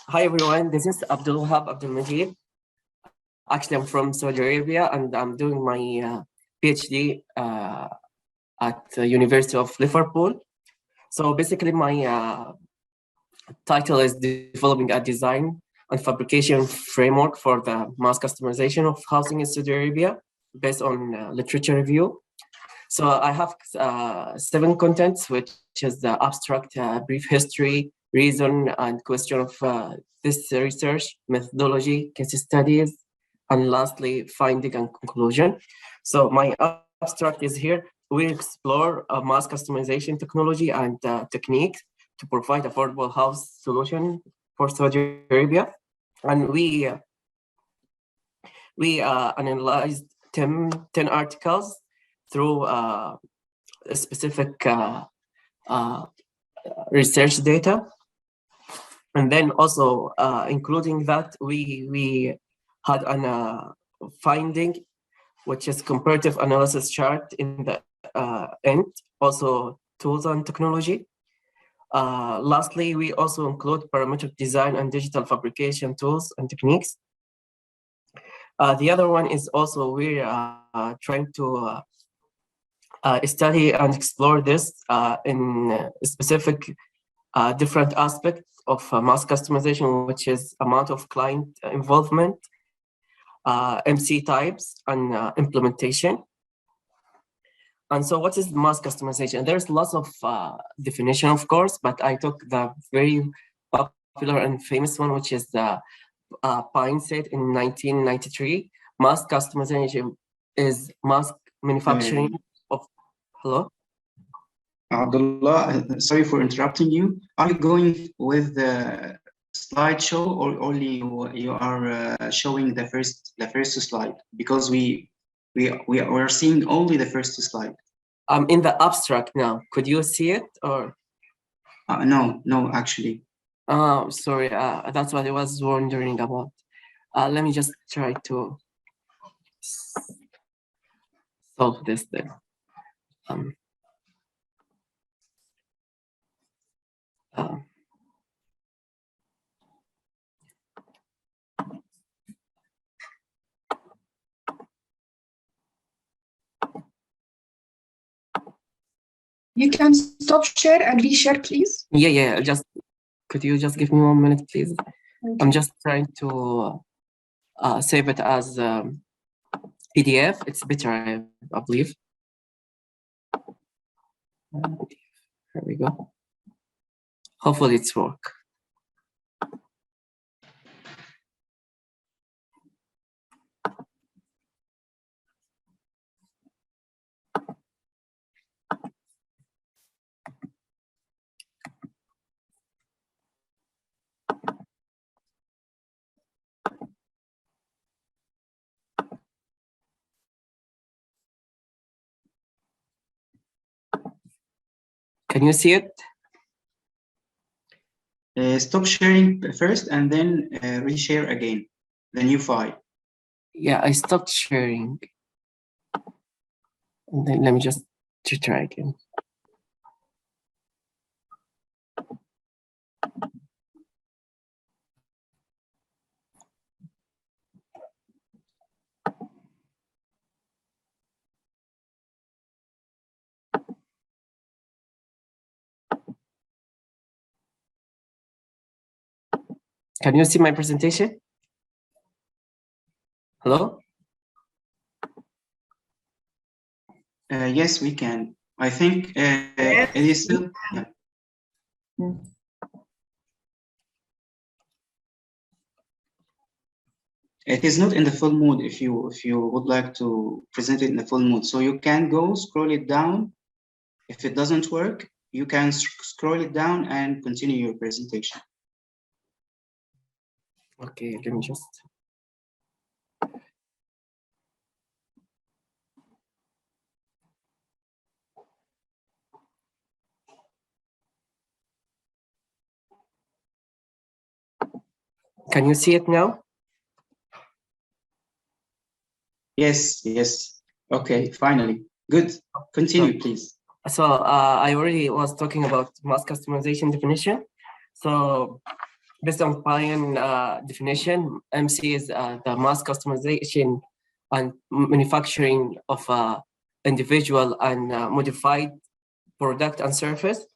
Hi everyone, this is Abdulwahab Abdulmajeed. Actually, I'm from Saudi Arabia and I'm doing my PhD at the University of Liverpool. So basically my title is developing a design and fabrication framework for the mass customization of housing in Saudi Arabia based on literature review. So I have 7 contents, which is the abstract, brief history, reason and question of this research, methodology, case studies, and lastly, finding and conclusion. So my abstract is here. We explore mass customization technology and techniques to provide affordable house solution for Saudi Arabia. And we analyzed 10 articles through specific research data. And then also including that, we had a finding, which is comparative analysis chart in the end, also tools and technology. Lastly, we also include parametric design and digital fabrication tools and techniques. The other one is also we're trying to study and explore this in specific different aspects of mass customization, which is amount of client involvement, MC types, and implementation. And so what is mass customization? There's lots of definition, of course, but I took the very popular and famous one, which is the Pine said in 1993. Mass customization is mass manufacturing of, hello? Abdullah, sorry for interrupting you. Are you going with the slideshow or only you are showing the first slide? Because we are seeing only the first slide. I'm in the abstract now. Could you see it or? No, actually. Sorry, that's what I was wondering about. Let me just try to solve this then. You can stop share and reshare, please. Yeah. Could you just give me 1 minute, please? Okay. I'm just trying to save it as PDF. It's better, I believe. Here we go. Hopefully it's work. Can you see it? Stop sharing first and then reshare again, the new file. Yeah, I stopped sharing. And then let me just try again. Can you see my presentation? Hello? Yes, we can. I think it is still. Yeah. It is not in the full mode if you would like to present it in the full mode. So you can go scroll it down. If it doesn't work, you can scroll it down and continue your presentation. Okay, let me just. Can you see it now? Yes. Okay, finally. Good. Continue, please. So I already was talking about mass customization definition. So based on Payan definition, MC is the mass customization and manufacturing of individual and modified product and service.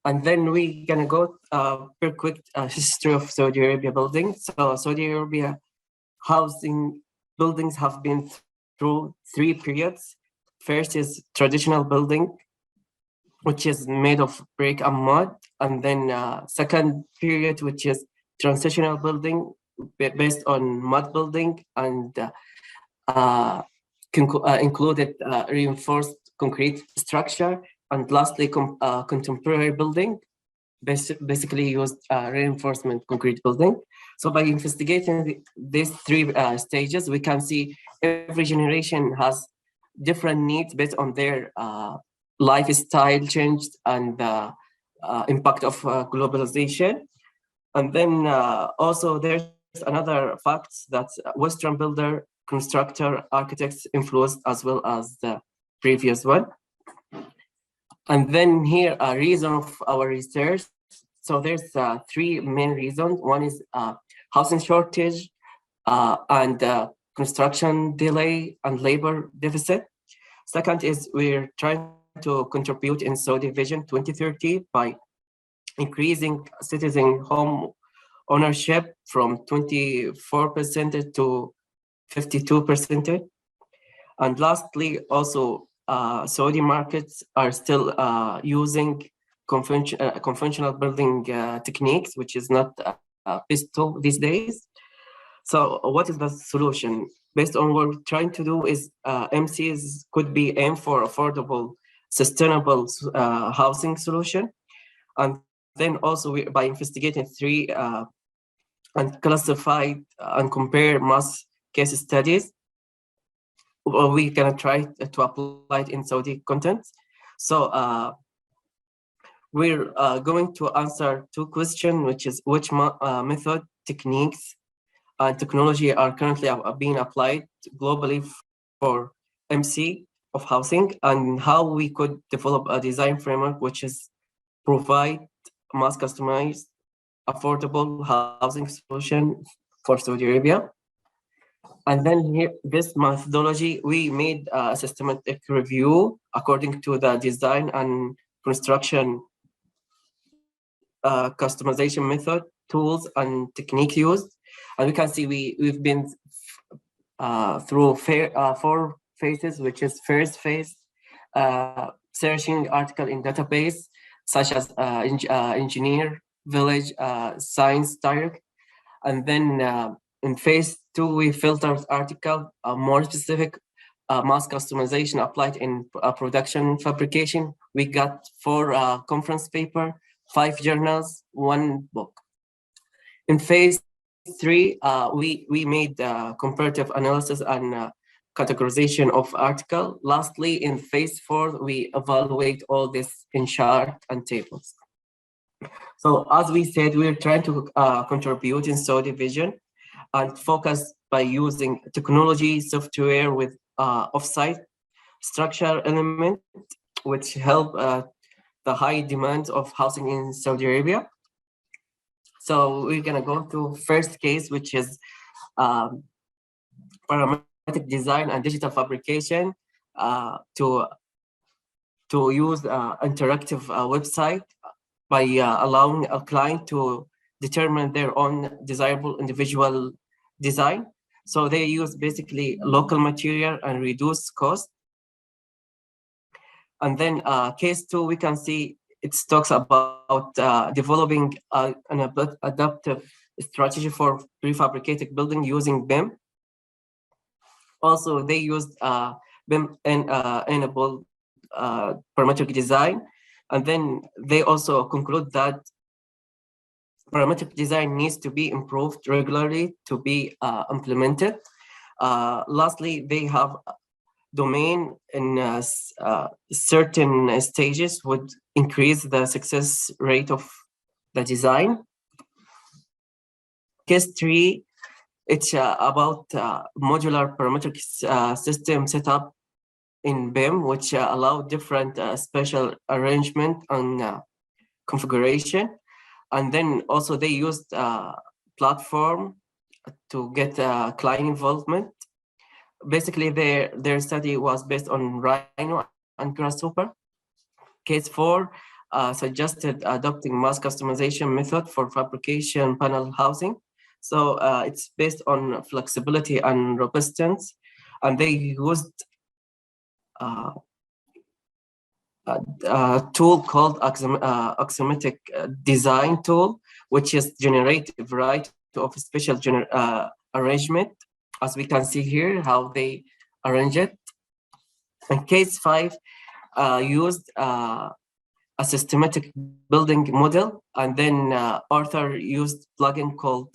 And then we're gonna go per quick history of Saudi Arabia building. So Saudi Arabia housing buildings have been through 3 periods. First is traditional building, which is made of brick and mud. And then second period, which is transitional building based on mud building and included reinforced concrete structure. And lastly, contemporary building, basically used reinforcement concrete building. So by investigating these 3 stages, we can see every generation has different needs based on their lifestyle changed and the impact of globalization. And then also there's another fact that Western builder, constructor, architects influenced as well as the previous one. And then here a reason of our research. So there's 3 main reasons. One is housing shortage and construction delay and labor deficit. Second is we're trying to contribute in Saudi Vision 2030 by increasing citizen home ownership from 24% to 52%. And lastly, also Saudi markets are still using conventional building techniques, which is not peaceful these days. So what is the solution? Based on what we're trying to do is MCs could be aimed for affordable, sustainable housing solution. And then also by investigating 3 and classified and compare mass case studies, we're gonna try to apply it in Saudi content. So we're going to answer 2 questions, which is which method, techniques, and technology are currently being applied globally for MC of housing, and how we could develop a design framework which is provide mass customized, affordable housing solution for Saudi Arabia. And then here, this methodology, we made a systematic review according to the design and construction customization method, tools, and technique used. And we can see we've been through 4 phases, which is first phase, searching article in database, such as engineer, village, science direct. And then in phase 2, we filtered article, more specific mass customization applied in production fabrication. We got 4 conference paper, 5 journals, 1 book. In phase 3, we made comparative analysis and categorization of article. Lastly, in phase 4, we evaluate all this in chart and tables. So as we said, we're trying to contribute in Saudi Vision and focus by using technology, software with offsite structure element, which help the high demand of housing in Saudi Arabia. So we're gonna go to first case, which is parametric design and digital fabrication to use interactive website by allowing a client to determine their own desirable individual design. So they use basically local material and reduce cost. And then case 2, we can see it talks about developing an adaptive strategy for prefabricated building using BIM. Also, they used BIM enabled parametric design. And then they also conclude that parametric design needs to be improved regularly to be implemented. Lastly, they have domain in certain stages would increase the success rate of the design. Case 3, it's about modular parametric system setup in BIM, which allow different spatial arrangement and configuration. And then also they used platform to get client involvement. Basically, their study was based on Rhino and Grasshopper. Case 4 suggested adopting mass customization method for fabrication panel housing. So it's based on flexibility and robustness, and they used a tool called axiomatic design tool, which is generative, right, of a special arrangement, as we can see here how they arrange it. And case 5 used a systematic building model, and then Arthur used plugin called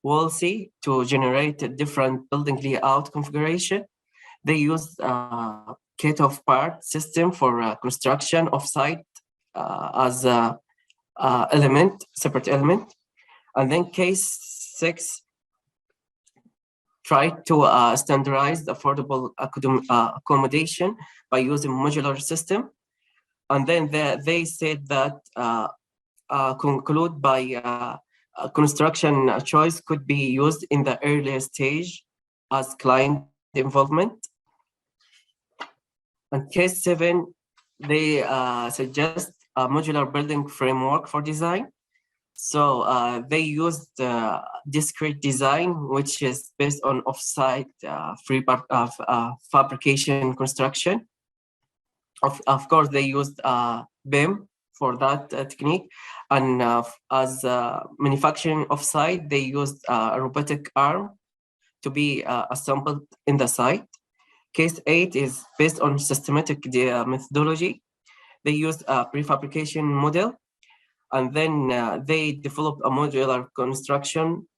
Wolsey to generate a different building layout configuration. They used a kit of part system for construction of site as a separate element. And then case 6 tried to standardize the affordable accommodation by using modular system. And then they said that conclude by construction choice could be used in the earliest stage as client involvement. And case 7, they suggest a modular building framework for design. So they used discrete design, which is based on offsite fabrication construction. Of course, they used BIM for that technique. And as manufacturing offsite, they used a robotic arm to be assembled in the site. Case 8 is based on systematic methodology. They used a prefabrication model, and then they developed a modular construction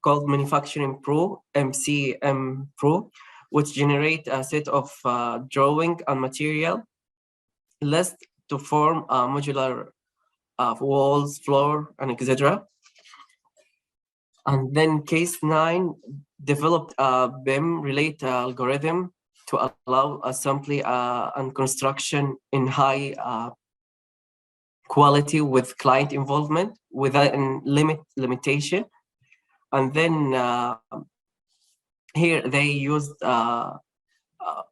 called Manufacturing Pro, MCM Pro, which generate a set of drawing and material list to form a modular walls, floor, and etc. And then case 9 developed a BIM-related algorithm to allow assembly and construction in high quality with client involvement without a limitation. And then here they used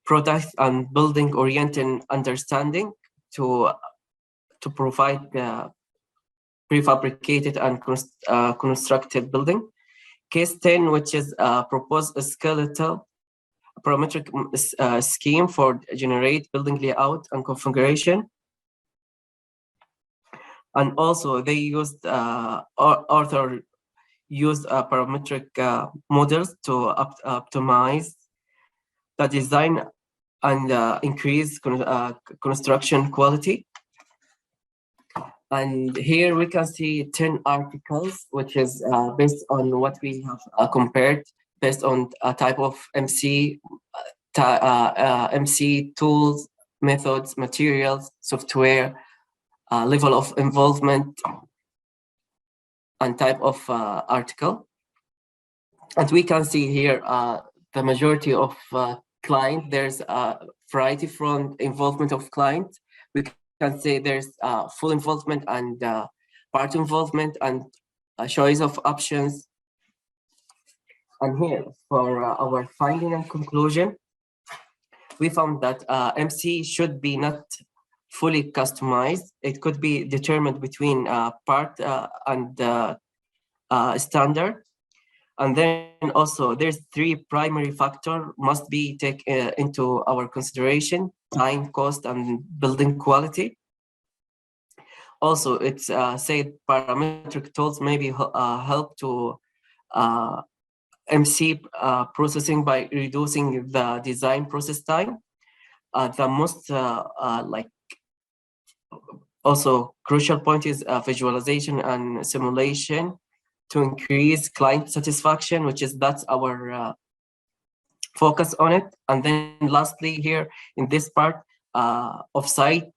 product and building-oriented understanding to provide the prefabricated and constructed building. Case 10, which is proposed a skeletal parametric scheme for generate building layout and configuration. And also they used Arthur used parametric models to optimize the design and increase construction quality. And here we can see 10 articles, which is based on what we have compared based on a type of MC tools, methods, materials, software, level of involvement, and type of article. And we can see here the majority of client. There's a variety from involvement of client. We can say there's full involvement and part involvement and a choice of options. And here for our finding and conclusion, we found that MC should be not fully customized. It could be determined between part and standard. And then also there's 3 primary factors must be taken into our consideration: time, cost, and building quality. Also, it's said parametric tools maybe help to MC processing by reducing the design process time. The most also crucial point is visualization and simulation to increase client satisfaction, which is that's our focus on it. And then lastly here in this part, offsite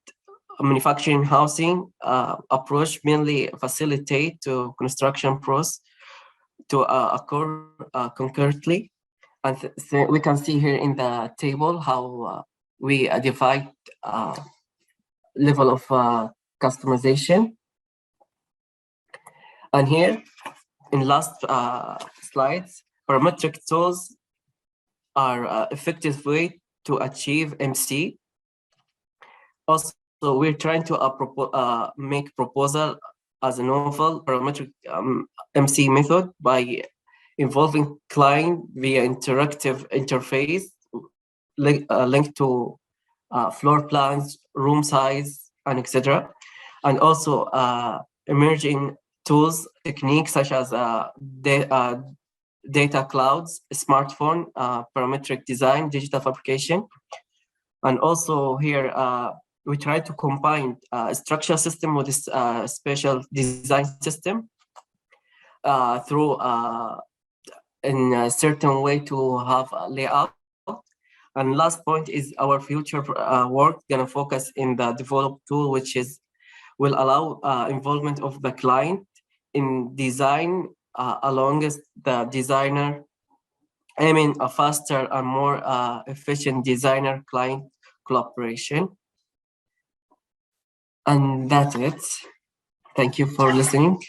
manufacturing housing approach mainly facilitate to construction process to occur concurrently. And so we can see here in the table how we divide level of customization. And here, in last slides, parametric tools are effective way to achieve MC. Also, we're trying to make proposal as a novel parametric MC method by involving client via interactive interface linked to floor plans, room size, and etc. And also emerging tools, techniques such as data clouds, smartphone, parametric design, digital fabrication. And also here, we try to combine a structural system with this spatial design system through in a certain way to have a layout. And last point is our future work gonna focus in the developed tool, which will allow involvement of the client in design along with the designer, aiming a faster and more efficient designer-client collaboration. And that's it. Thank you for listening.